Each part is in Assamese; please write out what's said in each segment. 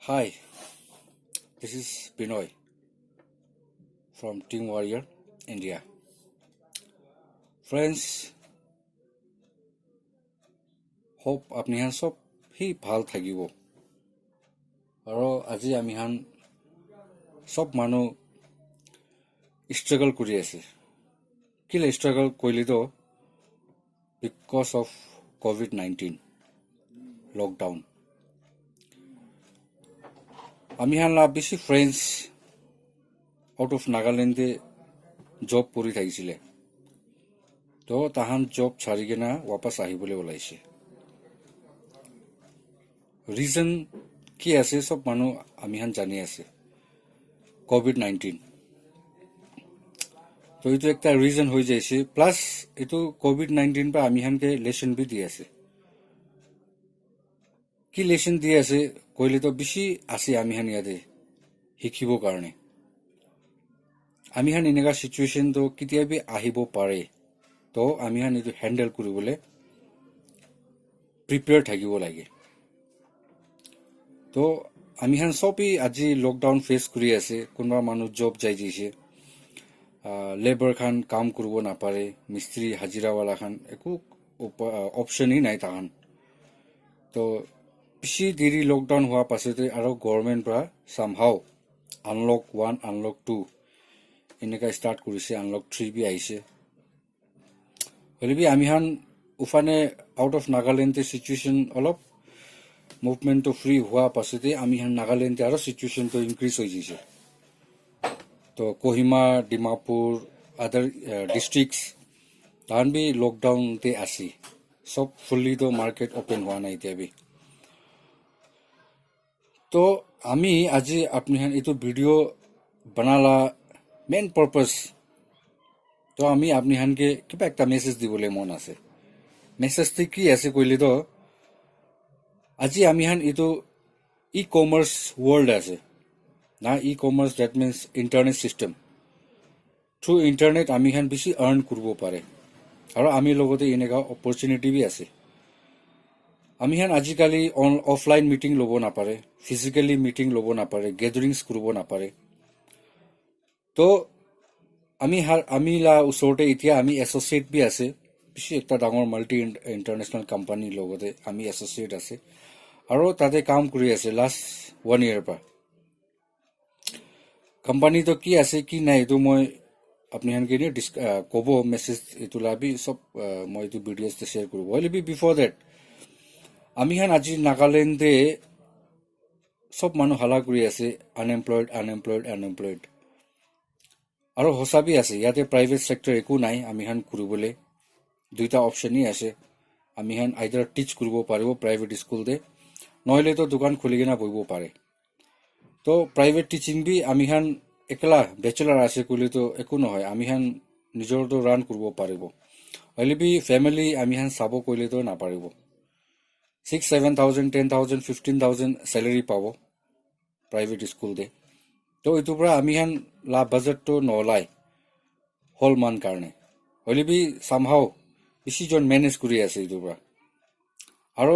Hi, this is Binoy from Team Warrior India. Friends, hope apnihan sob hi bhal thakibo. Aro aji amihan sob manu struggle kuri ase. Kile struggle koili to because of COVID-19 lockdown. Amihan la bisi friends out of Nagaland job puri thakisile. To tahan job charigena wapas ahibole olaise. Reason কি আছে সব মানুহ আমিহান জানি আছে কোভিড-19 তো এইটো একটা রিজন হৈ যাইছে প্লাস এইটো কোভিড-19 পা আমিহানকে লেসন বি দি আছে কি লেসন দি আছে কইলে তো বেশি আছে আমিহান ইয়াতে শিকিব কাৰণে আমিহান এনেকা সিচুয়েশন তো কিতিয়াবি আহিব পাৰে তো আমিহান এইটো হ্যান্ডেল কৰিবলৈ প্ৰিপেয়াৰ থাকিব লাগে তো আমিহান সবই আজি লকডাউন ফেস কৰি আছে কোনোবা মানুহ জব যাই দিছে লেবাৰ খান কাম কৰিব নাপাৰে মিস্ত্ৰি হাজিৰাওয়ালা খান একো অপশনই নাই তাহান তো বেছি দেৰি লকডাউন হোৱা পাছতে আৰু গভৰ্নমেন্ট পৰা সামহাও আনলক 1 আনলক 2 এনেকা স্টাৰ্ট কৰিছে আনলক 3 বি আহিছে হলিবি আমিহান উফানে আউট অফ নাগালেণ্ড সিচুয়েশন অলপ মুভমেন্ট তো ফ্রি হওয়া পাছতে আমিহান নাগালেণ্ড আৰু সিচুয়েশন তো ইনক্রিজ হৈ যাইছে তো কোহিমা ডিমাপুর আদার ডিস্ট্রিক্টস তাহান বি লকডাউন তে আসি সব ফুল্লি তো মার্কেট ওপেন হওয়া নাই এতিয়া তো আমি আজি আপনিহান এইটো ভিডিও বানালা মেইন পারপাস তো আমি আপনিহানকে কিবা একটা মেসেজ দিবলৈ মন আছে মেসেজটি কি আছে কইলে তো আজি আমিহান এইটো ই কমার্স ওয়ার্ল্ড আছে না e commerce that means internet system through internet আমিহান বেশি আর্ন করব পারে আৰু আমি লগতে এনেকা অপরচুনিটি বি আছে আমিহান আজিকালি অফলাইন মিটিং লব নাপারে ফিজিক্যালি মিটিং লব নাপারে গ্যাদারিংস করব নাপারে তো আমি লা ওচৰতে এতিয়া আমি এসোসিয়েট বি আছে বেশি একটা ডাঙৰ মাল্টি ইন্টাৰনেশনাল কোম্পানীৰ লগতে আমি এসোসিয়েট আছে আৰু তাতে কাম কৰি আছে লাষ্ট 1 ইয়াৰ পৰা কোম্পানী তো কি আছে কি নাই তো মই আপনিহানকে কব মেসেজ এইটো লাবি সব মই এইটো ভিডিওতে শেয়ার করব হলিবি বিফোর দ্যাট আমিহান আজি নাগালেণ্ডে সব মানুহ হালা কৰি আছে আনএমপ্লয়েড আৰু হসাবি আছে ইয়াতে প্ৰাইভেট সেক্টৰ একো নাই আমিহান কৰিবলৈ দুইটা অপশনই আছে আমিহান আইদাৰ টিচ কৰিব পাৰিব প্ৰাইভেট স্কুল দে নহলে তো দোকান খুলি কিনা বহিব পাৰে তো প্ৰাইভেট টিচিং বি আমিহান একলা বেচেলাৰ আছে কইলে তো একো নহয় আমিহান নিজৰ তো ৰান কৰিব পাৰিব হলিবি ফ্যামিলি আমিহান চাব কইলে তো নাপাৰিব 6-7,000 10,000 15,000 স্যালাৰি পাব প্ৰাইভেট স্কুল দে তো এইটো পৰা আমিহান লা বাজেট তো নলাই হল মান কাৰণে হলিবি সামহাও বেছিজন মেনেজ কৰি আছে এইটো পৰা আৰু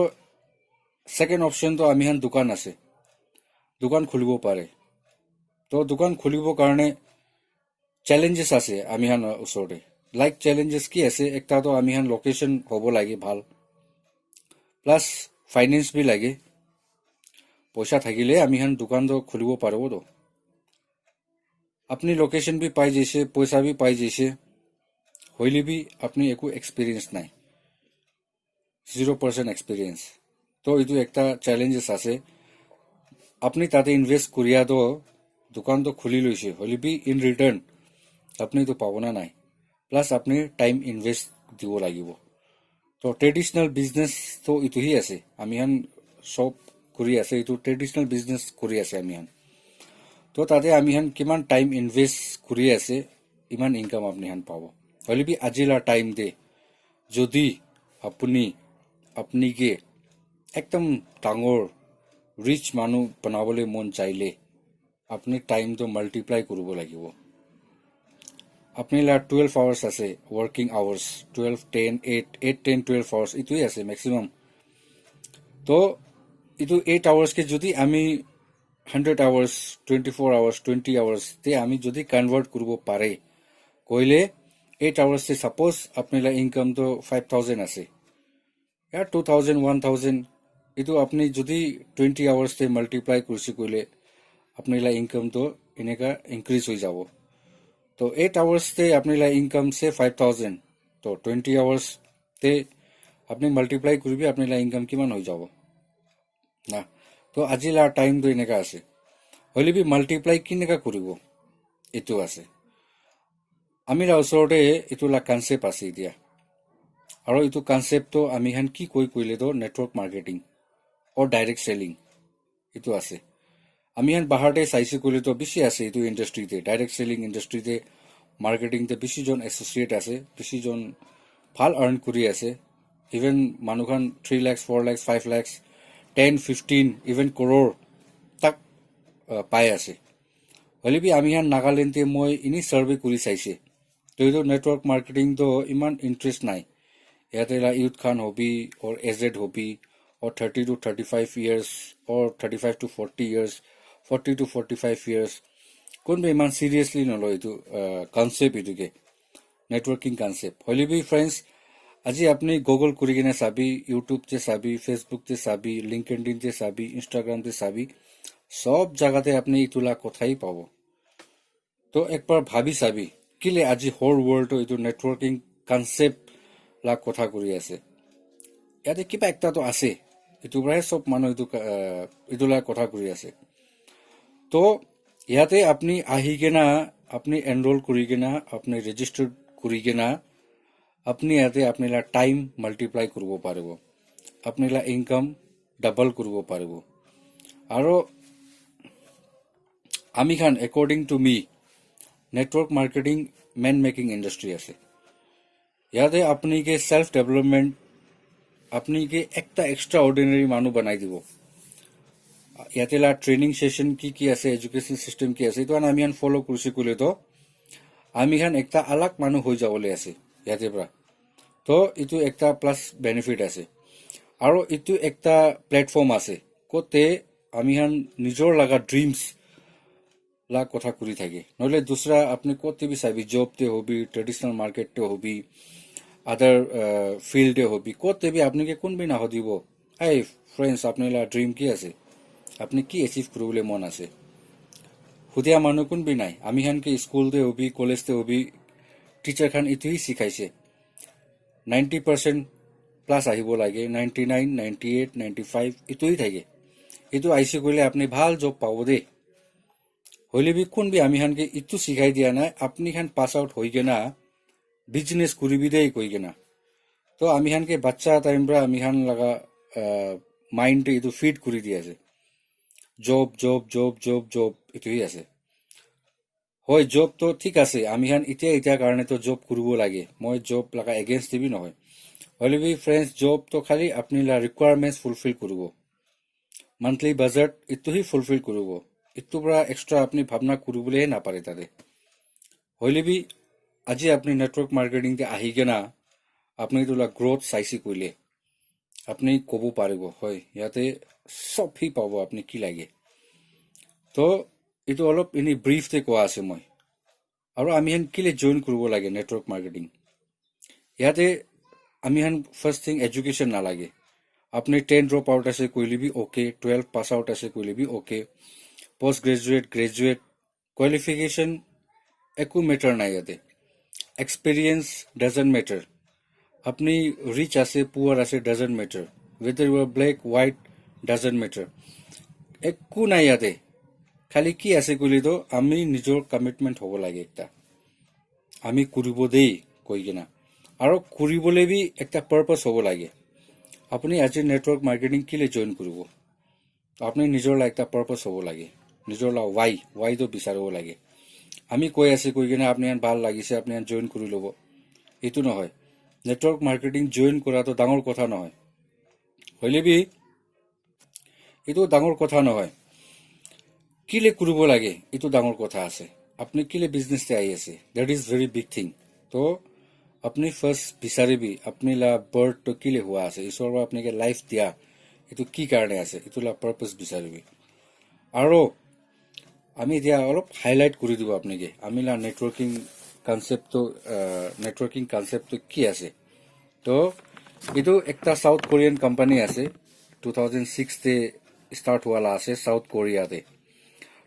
সেকেন্ড অপশন তো আমিহান দোকান আছে দোকান খুলিব পাৰে তো দোকান খুলিব কাৰণে চ্যালেঞ্জেস আছে আমিহান ওচৰতে লাইক চ্যালেঞ্জেস কি আছে একটা তো আমিহান লোকেশন হ'ব লাগে ভাল প্লাস ফাইনেন্স বি লাগে পয়সা থাকিলে আমিহান দোকান তো খুলিব পারবো তো আপনি লোকেশন বি পাই যাইছে পয়সা বি পাই যাইছে হইলে বি আপনি একো এক্সপিরিয়েন্স নাই 0% এক্সপিরিয়েন্স তো এইটো একটা চ্যালেঞ্জেস আছে আপনি তাতে ইনভেস্ট করিয়া তো দোকান তো খুলি লৈছে হইলে বি ইন রিটার্ন আপনি তো পাব না নাই প্লাস আপনি টাইম ইনভেস্ট দিব লাগিব তো ট্রেডিশনাল বিজনেস তো ইটোহি আছে আমিহান সব কৰি আছে এইটো ট্ৰেডিশনাল বিজনেস কৰি আছে আমিহান তো তাতে আমিহান কিমান টাইম ইনভেস্ট কৰি আছে ইমান ইনকাম আপনিহান পাব হলে বি আজিলা টাইম দে যদি আপনিকে একদম ডাঙৰ ৰিচ মানুহ বনাবলৈ মন চাইলে আপনি টাইম তো মাল্টিপ্লাই কৰিব লাগিব আপনি লা 12 আৱাৰ্ছ আছে ওয়াৰ্কিং আৱাৰ্ছ 12 10 8 10 12 আৱাৰ্ছ ইটোই আছে ম্যাক্সিমাম তো এইটো 8 আৱাৰ্ছ কে যদি আমি 100 hours 24 hours 20 hours তে আমি যদি কনভার্ট করব পারে কইলে 8 hours তে সাপোজ আপনার ইনকাম তো 5000 আছে या 2000 1000 itu apni jodi 20 hours te multiply kursi kole apni la income to ineka increase hoi jabo to 8 hours te apni la income se 5000 to 20 hours te apni multiply koribi apni la income kiman hoi jabo na to ajila time to ineka ase hole bi multiply kineka koribo etu ase amira osorote etu la concept ase dia আৰু এইটো কনসেপ্ট আমি হান কি কইলে তো নেটৱৰ্ক মাৰ্কেটিং অৰ ডাইৰেক্ট সেলিং এইটো আছে আমি হান বাহাৰতে চাইছে কইলে তো বেছি আছে এইটো ইন্ডাস্ট্ৰিতে ডাইৰেক্ট সেলিং ইন্ডাস্ট্ৰিতে মাৰ্কেটিংতে বেছি জন এসোসিয়েট আছে বেছি জন ভাল আৰ্ন কৰি আছে ইভেন মানুখান 3 লাখ 4 লাখ 5 লাখ 10 15 ইভেন কৰ'ৰ তাক পাই আছে হলিবি আমি হান নাগালেণ্ডে মই ইনি সাৰ্ভে কৰি চাইছে তো এইটো নেটৱৰ্ক মার্কেটিং তো ইমান ইন্টারেস্ট নাই यातेला youth khan hobby or aged hobby or 30 to 35 years or 35 to 40 years 40 to 45 years kon be man seriously no loi to concept iduke networking concept holi bi friends aji apni google kuri kina sabi youtube te sabi facebook te sabi linkedin te sabi instagram te sabi sob jagate apni itula kothai pabo to ekbar bhabi sabi kile aji whole world to itu networking concept lakh কথা কৰি আছে ইয়াতে কিবা একটা তো আছে এটো প্ৰায় সব মানুহ এটো লাখ কথা কৰি আছে তো ইয়াতে আপনি আহি কেনা আপনি এনৰোল কৰি কেনা আপনি ৰেজিষ্টাৰ কৰি কেনা আপনি ইয়াতে আপনিলা টাইম মাল্টিপ্লাই কৰিব পাৰিব আপনিলা ইনকাম ডাবল কৰিব পাৰিব আৰু আমি খান according to me network marketing men making industry আছে याद है अपनी के सेल्फ डेवलपमेंट अपनी के एकटा एक्स्ट्रा ऑर्डिनरी मानु बनाई দিব ইয়াতেলা ট্রেনিং সেশন কি আছে এডুকেশন সিস্টেম কি আছে তো আমি আন ফলো করছি কইলে তো আমি খান একটা আলাক মানু হই যাবলে আছে ইয়াতে পৰা তো ইটো একটা প্লাস বেনিফিট আছে আৰু ইটো একটা প্ল্যাটফৰ্ম আছে কোতে আমি খান নিজৰ লাগা ড্ৰিমস লা কথা কৰি থাকে নহলে দুসরা আপনি কোতে বি চাবি জব তে হবি ট্রেডিশনাল মার্কেট তে হবি अदर फील्ड हबी कोते भी आपने के कोन भी ना हदिब हाय फ्रेंड्स आपने ला ड्रीम की আছে আপনি কি অ্যাচিভ করবলে মন আছে হুদিয়া মানুহ কোন বি নাই আমি হান কে স্কুল দে হবি কলেজ তে হবি টিচার খান ইতুই শিখাইছে 90% প্লাস আহিব লাগে 99 98 95 ইতুই থাকে ইতু আইসি কইলে আপনি ভাল জব পাবো দে হইলে বি কোন বি আমি হান কে ইতু শিখাই দিয়া না আপনি খান পাস আউট হই গে না बिजनेस करिबि दे कइ गेना तो आमी हान के बच्चा टाइम रा आमी हान लगा माइंड इतो फीड करि दियाছে job job job job job इतोই আছে হয় जॉब तो ठीक আছে आमी हान इতিয়া কাৰণে তো जॉब কৰিব লাগে মই जॉब লাগা এগেইনस्ट দিবি নহয় হলে বি फ्रेंड्स जॉब तो खाली अपनी ला रिक्वायरमेंट्स फुलफिल কৰিব मंथली बजट इतोही फुलफिल কৰিব इतो পৰা এক্সট্ৰা আপনি ভাবনা কৰিবলৈ না পাৰে তাতে হলে বি আজি আপনি নেটৱৰ্ক মাৰ্কেটিং তে আহি গেনা আপনি তোলা গ্ৰোথ চাইছি কইলে আপনি কব পাৰিব হয় ইয়াতে সব হি পাব আপনি কি লাগে তো ইটো অলপ ইনি ব্রিফ তে কোৱা আছে মই আৰু আমি হেন কিলে জয়েন কৰিব লাগে নেটৱৰ্ক মাৰ্কেটিং ইয়াতে আমি হেন ফার্স্ট থিং এডুকেশন না লাগে আপনি 10 ড্রপ আউট আছে কইলে বি ওকে 12 পাস আউট আছে কইলে B okay post graduate graduate qualification একু ম্যাটার নাই ইয়াতে experience doesn't matter apni rich ase poor ase doesn't matter whether you are black white doesn't matter ekku nai ate khali ki ase kuli to ami nijor commitment hobo lage ekta ami kuribo dei koi gina aro kuribole bi ekta purpose hobo lage apni aji network marketing kile join koribo apni nijor la ekta purpose hobo lage nijor la why to bisarbo lage আমি কই আছে কই কিনা আপনি আন ভাল লাগিছে আপনি আন জয়েন কৰি লব এটো নহয় নেটৱৰ্ক মাৰ্কেটিং জয়েন কৰাটো ডাঙৰ কথা নহয় হইলে বি এটো ডাঙৰ কথা নহয় কিলে কৰিব লাগে এটো ডাঙৰ কথা আছে আপনি কিলে বিজনেস তে আই আছে that is very big thing তো আপনি ফার্স্ট বিচাৰিবি আপনি লা বাৰ্ড তো কিলে হোৱা আছে ঈশ্বৰ বা আপনি কে লাইফ দিয়া এটো কি কাৰণে আছে এটো লা পাৰপাস বিচাৰিবি আৰু আমি এতিয়া অলপ হাইলাইট কৰি দিব আপোনাকে আমি নেটৱৰ্কিং কনচেপ্টটো কি আছে তো এইটো একটা সাউথ কোরিয়ান কোম্পানি আছে 2006 তে স্টার্ট হওয়া আছে সাউথ কোরিয়াতে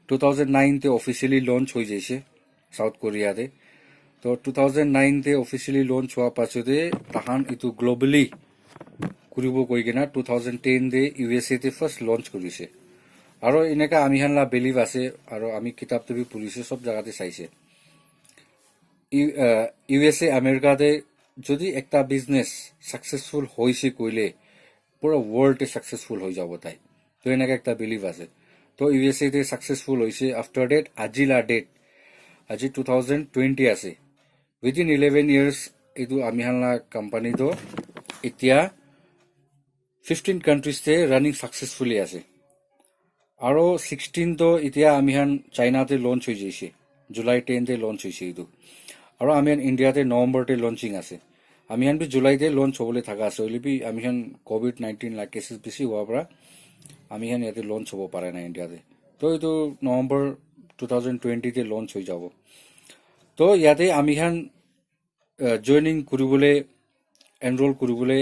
2009 তে অফিসিয়ালি লঞ্চ হৈ যাইছে সাউথ কোরিয়াতে তো 2009 তে অফিসিয়ালি লঞ্চ হওয়া পাছতে তাহান এইটো গ্লোবালি কৰিব কৈ কিনা 2010 তে ইউএসএ তে ফাৰ্স্ট লঞ্চ কৰিছে আৰু এনেকা আমি হানলা বিলিভ আছে আৰু আমি কিতাপটো বি পঢ়িছে সব জায়গাতে চাইছে ইউএসএ আমেৰিকাতে যদি একটা বিজনেস সাকসেসফুল হয়েছে কইলে পুরো ওয়ার্ল্ডে সাকসেসফুল হয়ে যাব তাই তো এনেকা একটা বিলিভ আছে তো ইউএসএ তে সাকসেসফুল হয়েছে আফটার ডেট আজি 2020 আছে উইদিন 11 ইয়ার্স এইটো আমি হানলা কোম্পানি তো এতিয়া 15 কান্ট্রিজ তে রানিং সাকসেসফুলি আছে আৰু 16 তো এতিয়া আমি হান চাইনাতে লঞ্চ হৈ যাইছে জুলাই 10 তে লঞ্চ হৈছে এইটো আৰু আমি ইন্ডিয়াতে নৱেম্বৰতে লঞ্চিং আছে আমি হান বি জুলাইতে লঞ্চ হ'বলৈ থাকা আছে হলে বি আমি হান কোভিড-19 লা কেसेस বেছি হোৱাৰ পৰা আমি হান ইয়াতে লঞ্চ হ'ব পাৰে না ইন্ডিয়াতে তো এইটো নৱেম্বৰ 2020 তে লঞ্চ হৈ যাব তো ইয়াতে আমি হান জয়নিং কৰিবলৈ এনৰোল কৰিবলৈ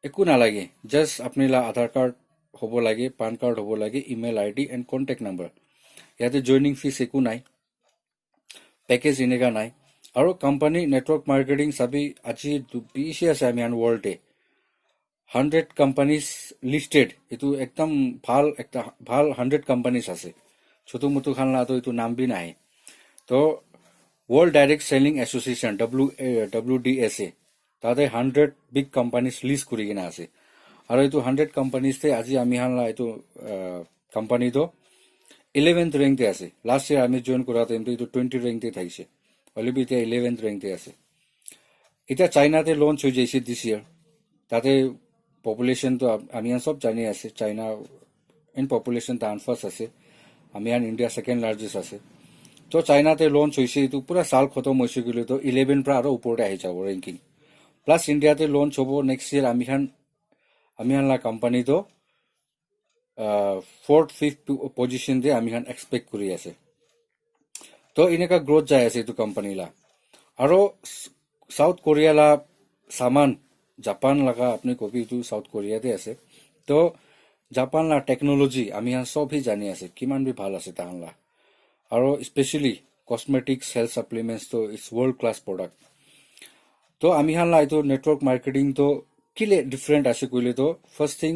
একো নালাগে জাস্ট আপনাৰা আধাৰ কাৰ্ড হ'ব লাগে পান কাৰ্ড হ'ব লাগে email ID and contact number ইয়াতে জয়নিং ফিজ একো নাই পেকেজ এনেকা নাই আৰু কোম্পানী নেটৱৰ্ক মাৰ্কেটিং চাবি আজি বেছি আছে আমি আন ৱৰ্ল্ডে 100 কোম্পানিজ লিষ্টেড এইটো একদম ভাল 100 কোম্পানিজ আছে ছোট মোটো খানলা তো এইটো নাম বি নাই তো world direct selling association WDSA তাতে 100 বিগ কোম্পানিজ লিস্ট কৰি কিনা আছে আৰু এইটো 100 কোম্পানিজ তে আজি আমি হানলা এইটো কোম্পানি তো 11th র্যাঙ্কে আছে লাস্ট ইয়ার আমি জয়েন করা টাইমতে এইটো 20 র্যাঙ্কে থাইছে অলরেডি এটা 11th র্যাঙ্কে আছে এটা চাইনাতে লঞ্চ হৈ যাইছে দিস ইয়ার তাতে পপুলেশন তো আমি সব জানি আছে চাইনা ইন পপুলেশন তান ফার্স্ট আছে আমি ইন্ডিয়া সেকেন্ড লার্জেস্ট আছে তো চাইনাতে লঞ্চ হৈছে এইটো পুরা সাল খতম হৈছে গলে তো 11 পৰা আৰু ওপৰতে আহি যাব র্যাঙ্কিং প্লাস ইন্ডিয়াতে লঞ্চ হ'ব নেক্সট ইয়ার আমি হানলা কোম্পানি তো 4th 5th পজিশন দে আমি এক্সপেক্ট কৰি আছে তো এনেকা গ্ৰোথ যায় আছে এইটো কোম্পানিলা আৰু সাউথ কোরিয়ালা সামান জাপান লাগা আপনি কবি এইটো সাউথ কোরিয়াতে আছে তো জাপান লা টেকনোলজি আমি সবই জানি আছে কিমান বি ভাল আছে তাহানলা আৰু স্পেশালি কসমেটিক্স হেলথ সাপ্লিমেন্টস তো ইটস ওয়ার্ল্ড ক্লাস প্রোডাক্ট তো আমি হানলা এইটো নেটওয়ার্ক মার্কেটিং তো কিলে ডিফারেন্ট আছে কইলে তো ফার্স্ট থিং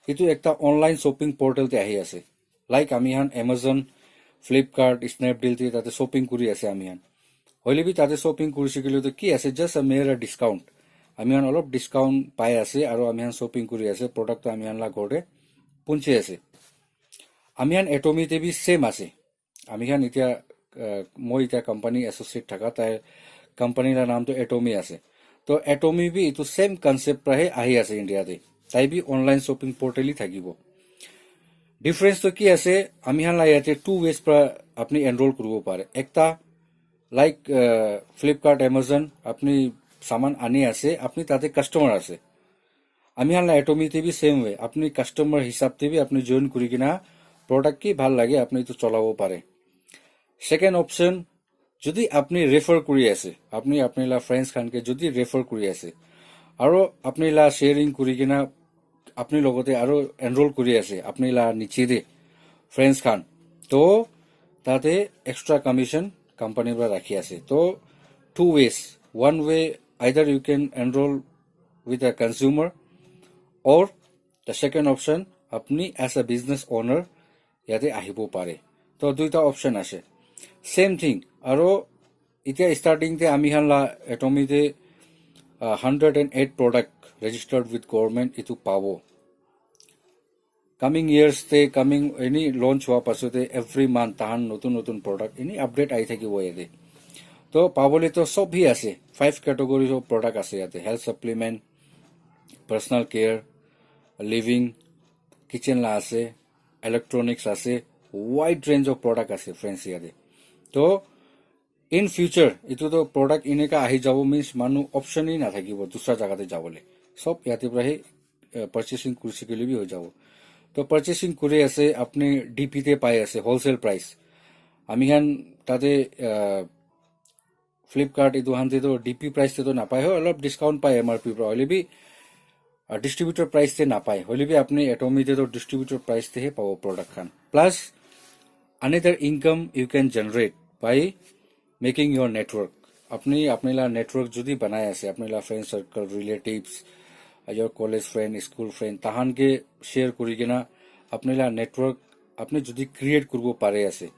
এইটো একটা অনলাইন শপিং পোর্টালতে আহি আছে লাইক আমি Amazon ফ্লিপকার্ট স্ন্যাপডিল তে তাতে শপিং কৰি আছে আমি হইলে বি তাতে শপিং কৰিছে গলে তো কি আছে জাস্ট আ মেয়াৰ ডিসকাউন্ট আমি অলপ ডিসকাউন্ট পাই আছে আৰু আমি শপিং কৰি আছে প্ৰোডাক্ট আমি হানলা ঘৰে পৌঁছে আছে আমি এটমিতে বি সেম আছে আমি এতিয়া মই এতিয়া কোম্পানি এসোসিয়েট থাকা তাই কোম্পানিৰ নামটো এটমি আছে তো এটমি বি এইটো সেম কনসেপ্ট প্ৰাহে আহি আছে ইন্ডিয়াতে তাই বি অনলাইন শপিং পোৰ্টালই থাকিব ডিফাৰেন্স তো কি আছে আমি হানলা ইয়াতে 2 ওয়েজ পৰা আপনি এনৰোল কৰিব পাৰে একটা লাইক ফ্লিপকার্ট Amazon আপনি সামান আনি আছে আপনি তাতে কাস্টমার আছে আমি হানলা এটমিতে বি সেম ওয়ে আপনি কাস্টমার হিসাবতে বি আপনি জয়েন কৰি কিনা প্ৰোডাক্ট কি ভাল লাগে আপনি তো চলাব পাৰে সেকেন্ড অপশন যদি আপনি ৰেফাৰ কৰি আছে আপনি আপনাৰা ফ্ৰেন্ডস খানকে যদি ৰেফাৰ কৰি আছে আৰু আপনাৰা শেয়াৰিং কৰি কিনা আপনি লগতে আৰু এনৰোল কৰি আছে আপনাৰা নিচে দে ফ্ৰেন্ডস খান তো তাতে এক্সট্ৰা কমিশন কোম্পানিৰ পৰা ৰাখি আছে তো 2 ways one way either you can enrol with a consumer or the second option আপনি as a business owner ইয়াতে আহিব পাৰে তো দুইটা অপশন আছে সেম থিং আৰু এতিয়া স্টার্টিং তে আমি হানলা এটমিতে 108 প্রোডাক্ট registered with government ইটো পাব কামিং ইয়ার্স তে কামিং এনি লঞ্চ হোৱা পাছতে এভৰি মান্থ তাহান নতুন নতুন প্ৰডাক্ট এনি আপডেট আহি থাকিব ইয়াতে তো পাবলৈ তো সবই আছে 5 ক্যাটাগরিজ অফ প্রোডাক্ট আছে ইয়াতে health supplement personal care living kitchen লা আছে ইলেকট্রনিক্স আছে ওয়াইড রেঞ্জ অফ প্রোডাক্ট আছে ফ্রেন্ডস ইয়াতে তো ইন ফিউচার এইটো তো প্রোডাক্ট এনেকা আহি যাব মিন্স মানুহ অপশনই নাথাকিব দুসরা জায়গাতে যাবলৈ সব ইয়াতে পৰাই পাৰ্চেসিং কৰি গ'লে বি হৈ যাব তো পাৰ্চেচিং কৰি আছে আপুনি ডিপিতে পাই আছে হোলচেল প্ৰাইচ আমি হান তাতে ফ্লিপকাৰ্ট এইটো হানতেতো ডিপি প্ৰাইচতেতো নাপায় হয় অলপ ডিছকাউণ্ট পায় এমআৰপিৰ পৰা হ'লে বি ডিষ্ট্ৰিবিউটৰ প্ৰাইচতে নাপায় হ'লে বি আপুনি এটমিতেতো ডিষ্ট্ৰিবিউটৰ প্ৰাইচতেহে পাব প্ৰডাক্টখন plus another income you can generate by making your network apni apnila network jodi banai ase apnila friend circle relatives your college friend school friend tahan ke share kori kena apnila network apni jodi create kurbo pare ase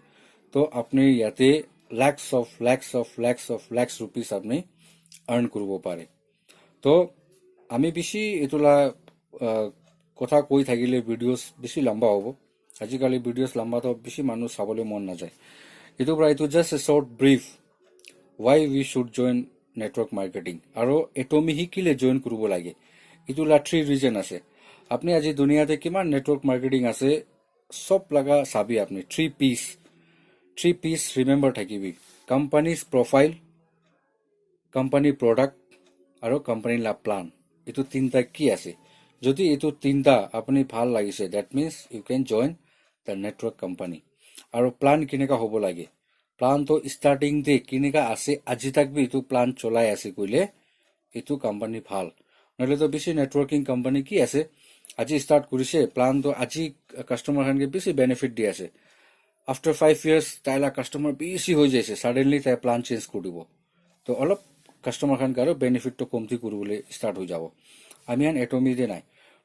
to apni yate lakhs rupees apni earn kurbo pare to ami bishi etula কথা কৈ থাকিলে ভিডিঅ'স বেছি লম্বা হ'ব আজিকালি ভিডিঅ'স লম্বাটো বেছি মানুহ চাবলৈ মন নাযায় এইটো পৰা এইটো just A short brief why we should join network marketing আৰু এটমি শিকিলে জইন কৰিব লাগে এইটো লা 3 ৰিজন আছে আপুনি আজি দুনিয়াতে কিমান নেটৱৰ্ক মাৰ্কেটিং আছে সব লগা চাবি আপুনি 3 পিস ৰিমেম্বৰ থাকিবি কোম্পানীজ প্ৰফাইল কোম্পানী প্ৰডাক্ট আৰু কোম্পানী লা প্লান এইটো তিনটা কি আছে যদি এইটো তিনটা আপুনি ভাল লাগিছে that means you can join the network company আৰু প্লান কেনেকা হ'ব লাগে প্লান তো স্টাৰ্টিং দে কেনেকা আছে আজি তাক বি এইটো প্লান চলাই আছে কইলে এইটো কোম্পানী ভাল নহলে তো বেছি নেটৱৰ্কিং কোম্পানী কি আছে আজি স্টাৰ্ট কৰিছে প্লান তো আজি কাস্টমাৰ হানকে বেছি বেনিফিট দি আছে আফটাৰ 5 ইয়াৰ্স তাইলা কাস্টমাৰ বেছি হৈ যাইছে সাডেনলি তাই প্লান চেঞ্জ কৰি দিব তো অলপ কাস্টমাৰ খান কাৰো বেনিফিট তো কমতি কৰিবলৈ স্টাৰ্ট হৈ যাব আমি আন এটমি দে নাই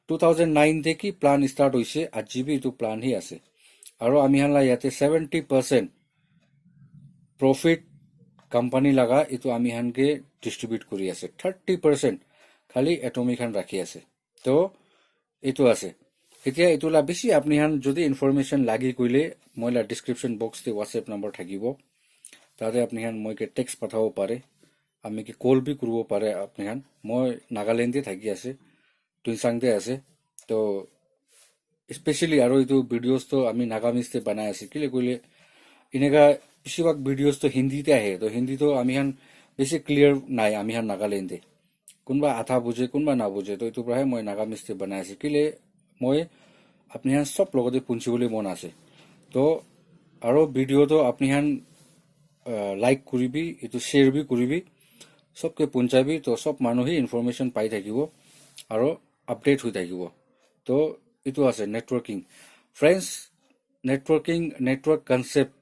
2009 দে কি প্লান স্টাৰ্ট হৈছে আজি বি এইটো প্লান হি আছে আৰু আমি হানলা ইয়াতে 70% প্ৰফিট কোম্পানী লাগা এইটো আমি হানকে ডিস্ট্ৰিবিউট কৰি আছে 30% খালি এটমি খান ৰাখি আছে তো এইটো আছে এতিয়া এইটোলা বেছি আপনি হান যদি ইনফৰমেশন লাগি কইলে মইলা ডেসক্ৰিপশন বক্স তে WhatsApp নম্বৰ থাকিব তাতে আপনি হান মইকে টেক্সট পঠাব পাৰে আমি কি কল বি কৰিব পাৰে আপনি হান মই নাগালেণ্ডে থাকি আছে টুইসাংতে আছে তো স্পেশালি আৰু এইটো ভিডিওস তো আমি নাগামিজতে বনাই আছে কিলে কইলে ইনেকা বেছিভাগ ভিডিওস তো হিন্দীতে আহে তো হিন্দী তো আমি হান বেছি ক্লিয়াৰ নাই আমি হান নাগালেণ্ডে কোনবা আধা বুঝে কোনবা না বুঝে তো এইটো প্ৰায় মই নাগামিজতে বনাই আছে কিলে মই আপনি হান সব লগতে পুঞ্চিবলৈ মন আছে তো আৰু ভিডিও তো আপনি হান লাইক কৰিবি এইটো শেয়াৰ বি কৰিবি সবকে পুঞ্চাবি তো সব মানুহে ইনফৰমেশন পাই থাকিব আৰু আপডেট হৈ থাকিব তো এইটো আছে নেটৱৰ্কিং ফ্ৰেন্ডস নেটৱৰ্ক কনসেপ্ট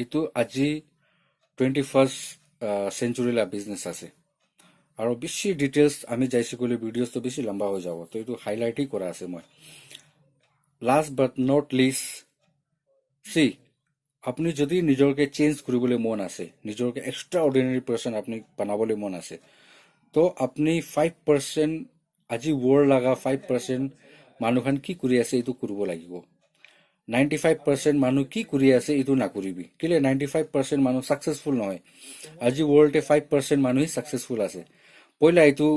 এইটো আজি 21st সেঞ্চুৰী লা বিজনেস আছে আৰু বেছি ডিটেইলস আমি যাইছে কইলে ভিডিওস তো বেছি লম্বা হৈ যাব তো এইটো হাইলাইটই কৰা আছে মই লাস্ট বাট নট লিস্ট সি আপনি যদি নিজৰকে চেঞ্জ কৰিবলৈ মন আছে নিজৰকে এক্সট্ৰা অৰ্ডিনাৰী পাৰ্সন আপনি বনাবলৈ মন আছে তো আপনি 5% আজি ৱৰ্ল্ড লাগা 5% মানুহখান কি কৰি আছে এইটো কৰিব লাগিব 95% মানুহ কি কৰি আছে এইটো না কৰিবি কিলে 95% মানুহ সাকসেসফুল নহয় আজি ৱৰ্ল্ডে 5% মানুহে সাকসেসফুল আছে পইলা এইটো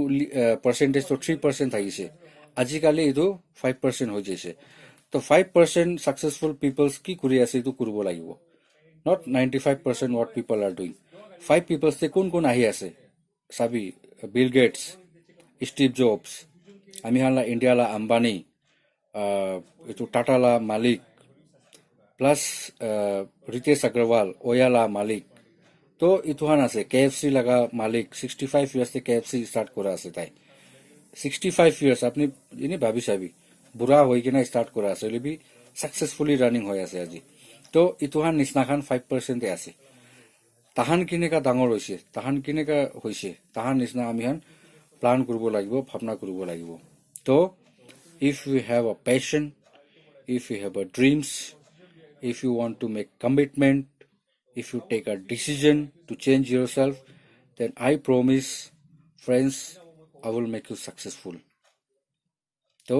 পার্সেন্টেজ তো 3% থাকিছে আজিকালি এইটো 5% হৈ যাইছে তো 5% সাকসেসফুল পিপলস কি কৰি আছে এইটো কৰিব লাগিব not 95% what people are doing 5 people তে কোন আহি আছে সাবি বিল গেটস স্টিভ জবস আমি হালা ইন্ডিয়া লা আম্বানি এইটো টাটা লা মালিক প্লাস রিতেশ अग्रवाल ওয়ালা মালিক তো ইতুহান আছে KFC লাগা মালিক 65 ইয়ার্স তে KFC স্টার্ট করা আছে তাই 65 ইয়ার্স আপনি ইনি ভাবি চাবি বুঢ়া হৈ কিনা স্টার্ট করা আছে লিবি সাকসেসফুলি রানিং হৈ আছে আজি তো ইতুহান নিচনাখান 5% এ আছে তাহান কিনেকা ডাঙৰ হৈছে তাহান কিনেকা হৈছে তাহান নিচনা আমি হান প্লান কৰিব লাগিব ভাবনা কৰিব লাগিব তো if you have a passion if you have a dreams if you want to make commitment if you take a decision to change yourself then I promise friends I will make you successful তো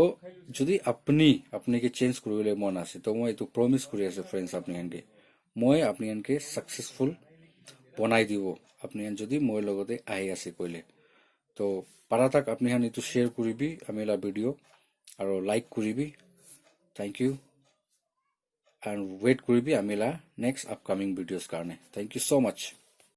যদি আপনি কে চেঞ্জ কৰিবলৈ মন আছে তো মই এইটো প্ৰমিস কৰি আছে ফ্ৰেন্ডস আপনি হানকে মই আপনি হানকে সাকসেসফুল বনাই দিব আপনি হান যদি মই লগতে আহি আছে কইলে তো পাৰাতাক আপনি হান এইটো শেয়াৰ কৰিবি আমিলা ভিডিও আৰু লাইক কৰিবি থ্যাংক ইউ and wait কৰিবি আমিলা next upcoming videos কাৰণে thank you so much